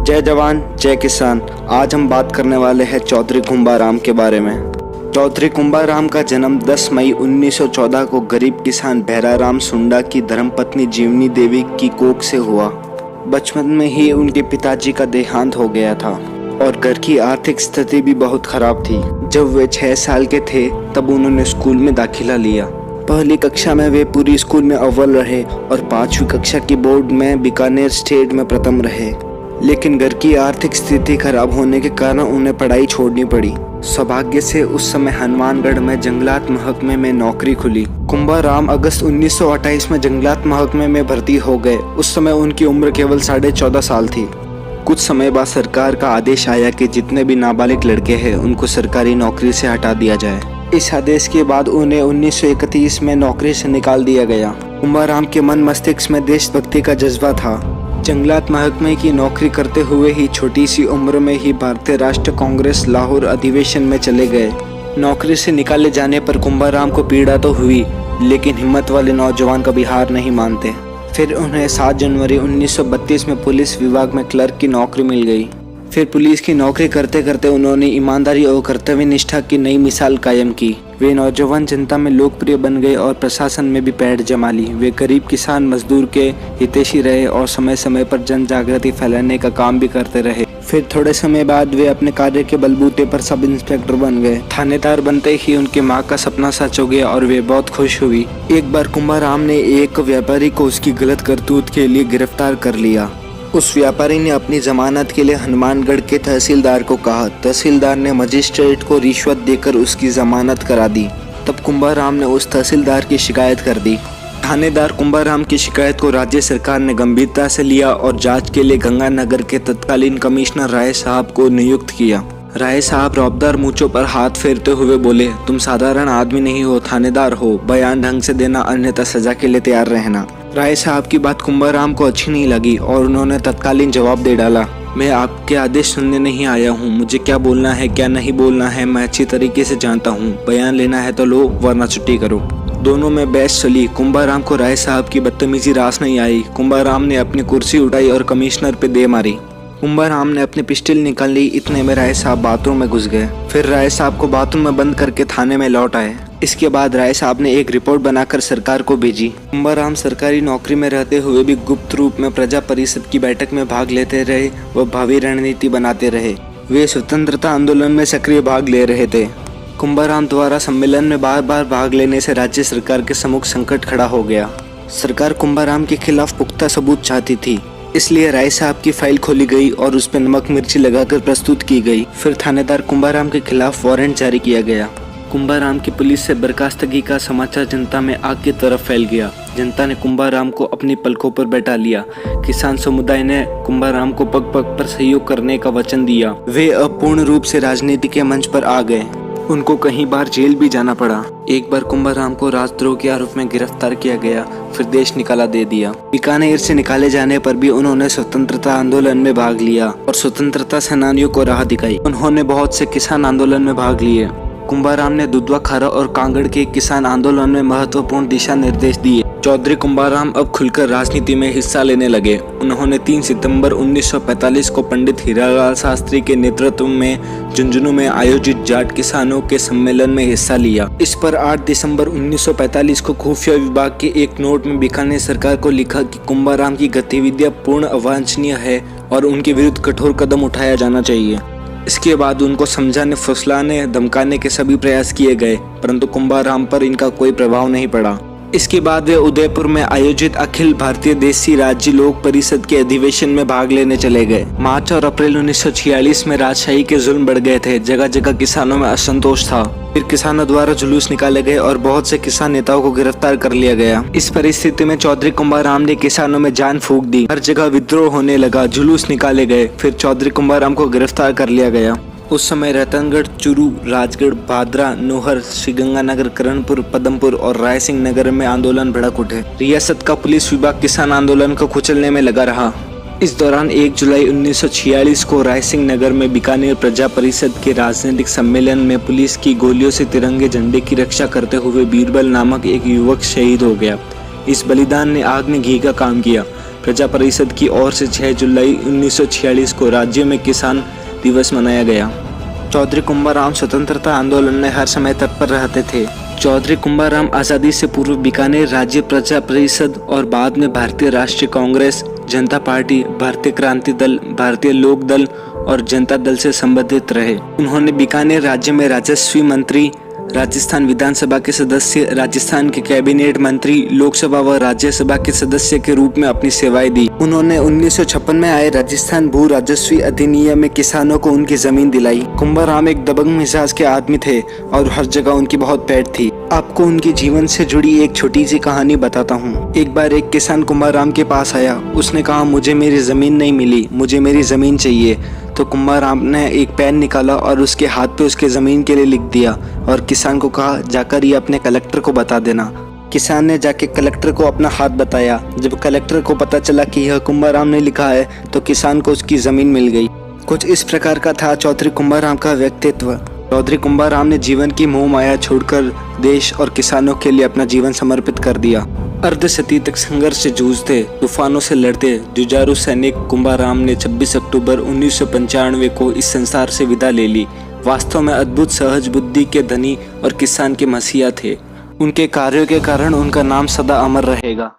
जय जवान जय किसान। आज हम बात करने वाले हैं चौधरी कुंभाराम के बारे में। चौधरी कुंभाराम का जन्म 10 मई 1914 को गरीब किसान भैराराम सुंडा की धर्मपत्नी जीवनी देवी की कोख से हुआ। बचपन में ही उनके पिताजी का देहांत हो गया था और घर की आर्थिक स्थिति भी बहुत खराब थी। जब वे 6 साल के थे तब उन्होंने स्कूल में दाखिला लिया। पहली कक्षा में वे पूरी स्कूल में अव्वल रहे और 5वीं कक्षा की बोर्ड में बीकानेर स्टेट में प्रथम रहे। लेकिन घर की आर्थिक स्थिति खराब होने के कारण उन्हें पढ़ाई छोड़नी पड़ी। सौभाग्य से उस समय हनुमानगढ़ में जंगलात महकमे में नौकरी खुली। कुंभाराम अगस्त 1928 में जंगलात महकमे में भर्ती हो गए। उस समय उनकी उम्र केवल 14.5 साल थी। कुछ समय बाद सरकार का आदेश आया कि जितने भी नाबालिग लड़के हैं उनको सरकारी नौकरी से हटा दिया जाए। इस आदेश के बाद उन्हें 1931 में नौकरी से निकाल दिया गया। कुंभाराम के मन मस्तिष्क में देशभक्ति का जज्बा था। जंगलात महकमे की नौकरी करते हुए ही छोटी सी उम्र में ही भारतीय राष्ट्रीय कांग्रेस लाहौर अधिवेशन में चले गए। नौकरी से निकाले जाने पर कुंभाराम को पीड़ा तो हुई, लेकिन हिम्मत वाले नौजवान कभी हार नहीं मानते। फिर उन्हें 7 जनवरी 1932 में पुलिस विभाग में क्लर्क की नौकरी मिल गई। फिर पुलिस की नौकरी करते करते उन्होंने ईमानदारी और कर्तव्य निष्ठा की नई मिसाल कायम की। वे नौजवान जनता में लोकप्रिय बन गए और प्रशासन में भी पैठ जमा ली। वे गरीब किसान मजदूर के हितैषी रहे और समय समय पर जन जागृति फैलाने का काम भी करते रहे। फिर थोड़े समय बाद वे अपने कार्य के बलबूते पर सब इंस्पेक्टर बन गए। थानेदार बनते ही उनके माँ का सपना सच हो गया और वे बहुत खुश हुई। एक बार कुंभाराम ने एक व्यापारी को उसकी गलत करतूत के लिए गिरफ्तार कर लिया। उस व्यापारी ने अपनी जमानत के लिए हनुमानगढ़ के तहसीलदार को कहा। तहसीलदार ने मजिस्ट्रेट को रिश्वत देकर उसकी जमानत करा दी। तब कुंभाराम ने उस तहसीलदार की शिकायत कर दी। थानेदार कुंभाराम की शिकायत को राज्य सरकार ने गंभीरता से लिया और जांच के लिए गंगानगर के तत्कालीन कमिश्नर राय साहब को नियुक्त किया। राय साहब रौबदार मूंछों पर हाथ फेरते हुए बोले, तुम साधारण आदमी नहीं हो, थानेदार हो। बयान ढंग से देना, अन्यथा सजा के लिए तैयार रहना। राय साहब की बात कुंभाराम को अच्छी नहीं लगी और उन्होंने तत्कालीन जवाब दे डाला, मैं आपके आदेश सुनने नहीं आया हूँ। मुझे क्या बोलना है क्या नहीं बोलना है मैं अच्छी तरीके से जानता हूँ। बयान लेना है तो लो, वरना छुट्टी करो। दोनों में बहस चली। कुंभाराम को राय साहब की बदतमीजी रास नहीं आई। कुंभाराम ने अपनी कुर्सी उठाई और कमिश्नर पे दे मारी। कुंभाराम ने अपनी पिस्टल निकाल ली। इतने में राय साहब बाथरूम में घुस गए। फिर राय साहब को बाथरूम में बंद करके थाने में लौट आए। इसके बाद राय साहब ने एक रिपोर्ट बनाकर सरकार को भेजी। कुंभाराम सरकारी नौकरी में रहते हुए भी गुप्त रूप में प्रजा परिषद की बैठक में भाग लेते रहे व भावी रणनीति बनाते रहे। वे स्वतंत्रता आंदोलन में सक्रिय भाग ले रहे थे। कुंभाराम द्वारा सम्मेलन में बार बार भाग लेने से राज्य सरकार के सम्मुख संकट खड़ा हो गया। सरकार कुंभाराम के खिलाफ पुख्ता सबूत चाहती थी, इसलिए राय साहब की फाइल खोली गई और उस पर नमक मिर्ची लगाकर प्रस्तुत की गई। फिर थानेदार कुंभाराम के खिलाफ वारंट जारी किया गया। कुंभाराम की पुलिस से बर्खास्तगी का समाचार जनता में आग की तरफ फैल गया। जनता ने कुंभाराम को अपनी पलकों पर बैठा लिया। किसान समुदाय ने कुंभाराम को पग पग पर सहयोग करने का वचन दिया। वे अब पूर्ण रूप से राजनीति के मंच पर आ गए। उनको कई बार जेल भी जाना पड़ा। एक बार कुंभाराम को राजद्रोह के आरोप में गिरफ्तार किया गया, फिर देश निकाला दे दिया। बीकानेर से निकाले जाने पर भी उन्होंने स्वतंत्रता आंदोलन में भाग लिया और स्वतंत्रता सेनानियों को राह दिखाई। उन्होंने बहुत से किसान आंदोलन में भाग लिए। कुंभाराम ने दुधवा खारा और कांगड़ के किसान आंदोलन में महत्वपूर्ण दिशा निर्देश दिए। चौधरी कुंभाराम अब खुलकर राजनीति में हिस्सा लेने लगे। उन्होंने 3 सितंबर 1945 को पंडित हीरालाल शास्त्री के नेतृत्व में झुंझुनू में आयोजित जाट किसानों के सम्मेलन में हिस्सा लिया। इस पर 8 दिसंबर 1945 को खुफिया विभाग के एक नोट में बीकानेर सरकार को लिखा कि कुंभाराम की गतिविधियां पूर्ण अवांछनीय है और उनके विरुद्ध कठोर कदम उठाया जाना चाहिए। इसके बाद उनको समझाने, फुसलाने, धमकाने के सभी प्रयास किए गए, परंतु कुंभाराम पर इनका कोई प्रभाव नहीं पड़ा। इसके बाद वे उदयपुर में आयोजित अखिल भारतीय देसी राज्य लोक परिषद के अधिवेशन में भाग लेने चले गए। मार्च और अप्रैल 1946 में राजशाही के जुल्म बढ़ गए थे। जगह जगह किसानों में असंतोष था। फिर किसानों द्वारा जुलूस निकाले गए और बहुत से किसान नेताओं को गिरफ्तार कर लिया गया। इस परिस्थिति में चौधरी कुंभाराम ने किसानों में जान फूंक दी। हर जगह विद्रोह होने लगा, जुलूस निकाले गए। फिर चौधरी कुंभाराम को गिरफ्तार कर लिया गया। उस समय रतनगढ़, चूरू, राजगढ़, भादरा, नोहर, श्रीगंगानगर, करणपुर, पदमपुर और रायसिंह नगर में आंदोलन भड़क उठे। रियासत का पुलिस विभाग किसान आंदोलन को कुचलने में लगा रहा। इस दौरान 1 जुलाई 1946 को रायसिंह नगर में बीकानेर प्रजा परिषद के राजनीतिक सम्मेलन में पुलिस की गोलियों से तिरंगे झंडे की रक्षा करते हुए बीरबल नामक एक युवक शहीद हो गया। इस बलिदान ने आग में घी का काम किया। प्रजा परिषद की ओर से 6 जुलाई 1946 को राज्य में किसान दिवस मनाया गया। चौधरी कुंभाराम स्वतंत्रता आंदोलन में हर समय तत्पर रहते थे। चौधरी कुंभाराम आज़ादी से पूर्व बीकानेर राज्य प्रजा परिषद और बाद में भारतीय राष्ट्रीय कांग्रेस, जनता पार्टी, भारतीय क्रांति दल, भारतीय लोक दल और जनता दल से संबंधित रहे। उन्होंने बीकानेर राज्य में राजस्व मंत्री, राजस्थान विधानसभा के सदस्य, राजस्थान के कैबिनेट मंत्री, लोकसभा व राज्यसभा के सदस्य के रूप में अपनी सेवाएं दी। उन्होंने 1956 में आए राजस्थान भू राजस्व अधिनियम में किसानों को उनकी जमीन दिलाई। कुंभाराम एक दबंग मिजाज के आदमी थे और हर जगह उनकी बहुत पैठ थी। आपको उनके जीवन से जुड़ी एक छोटी सी कहानी बताता हूँ। एक बार एक किसान कुंभाराम के पास आया। उसने कहा, मुझे मेरी जमीन नहीं मिली, मुझे मेरी जमीन चाहिए। तो कुंभाराम ने एक पेन निकाला और उसके हाथ पे उसके ज़मीन के लिए लिख दिया और किसान को कहा, जाकर ये अपने कलेक्टर को बता देना। किसान ने जाके कलेक्टर को अपना हाथ बताया। जब कलेक्टर को पता चला कि यह कुंभाराम ने लिखा है तो किसान को उसकी ज़मीन मिल गई। कुछ इस प्रकार का था चौधरी कुंभाराम का व्यक्तित्व। चौधरी कुंभाराम ने जीवन की मोह माया छोड़कर देश और किसानों के लिए अपना जीवन समर्पित कर दिया। अर्धशती तक संघर्ष से जूझते, तूफानों से लड़ते जुझारू सैनिक कुंभाराम ने 26 अक्टूबर 1995 को इस संसार से विदा ले ली। वास्तव में अद्भुत सहज बुद्धि के धनी और किसान के मसीहा थे। उनके कार्यों के कारण उनका नाम सदा अमर रहेगा।